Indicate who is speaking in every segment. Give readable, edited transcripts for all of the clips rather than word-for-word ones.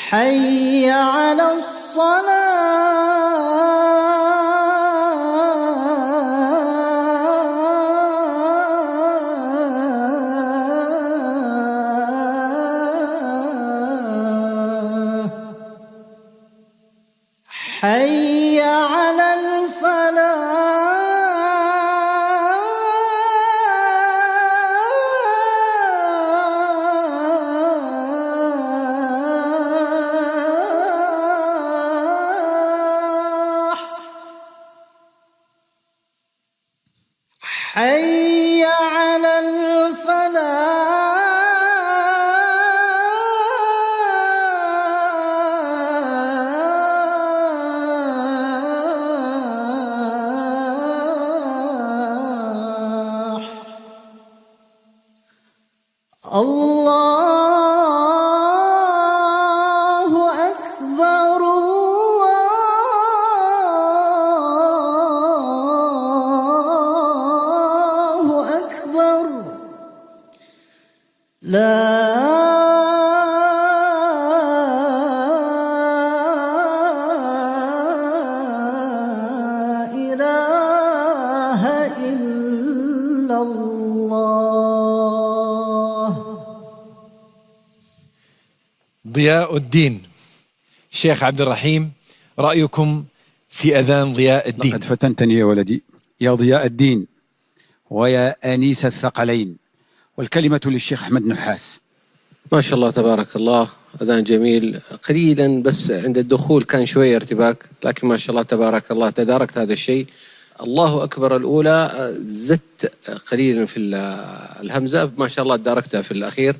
Speaker 1: حي على الصلاة حي على الفلاح حي على الفلاح. الله أكبر الله أكبر لا إله إلا الله.
Speaker 2: ضياء الدين. شيخ عبد الرحيم، رأيكم في أذان ضياء الدين؟
Speaker 3: لقد فتنتني يا ولدي يا ضياء الدين ويا أنيس الثقلين، والكلمة للشيخ أحمد نحاس.
Speaker 4: ما شاء الله تبارك الله، أذان جميل. قليلا بس عند الدخول كان شوية ارتباك، لكن ما شاء الله تبارك الله تداركت هذا الشيء. الله أكبر الأولى زدت قليلا في الهمزة، ما شاء الله تداركتها في الأخير.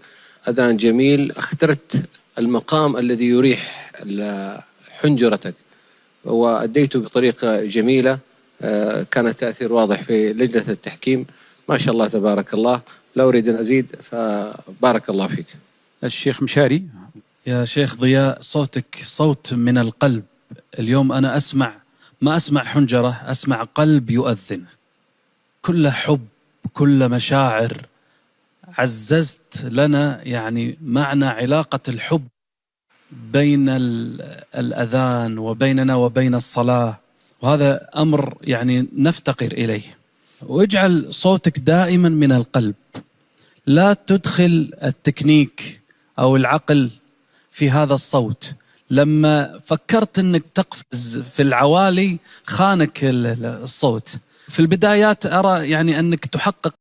Speaker 4: أذان جميل، اخترت المقام الذي يريح حنجرتك وأديته بطريقة جميلة. كان التأثير واضح في لجنة التحكيم. ما شاء الله تبارك الله. لا أريد أن أزيد، فبارك الله فيك.
Speaker 3: الشيخ مشاري.
Speaker 5: يا شيخ ضياء، صوتك صوت من القلب. اليوم أنا ما أسمع حنجرة، أسمع قلب يؤذن، كل حب، كل مشاعر. عززت لنا يعني معنى علاقة الحب بين الأذان وبيننا وبين الصلاة، وهذا أمر يعني نفتقر إليه. واجعل صوتك دائما من القلب، لا تدخل التكنيك أو العقل في هذا الصوت. لما فكرت أنك تقفز في العوالي خانك الصوت. في البدايات أرى يعني أنك تحقق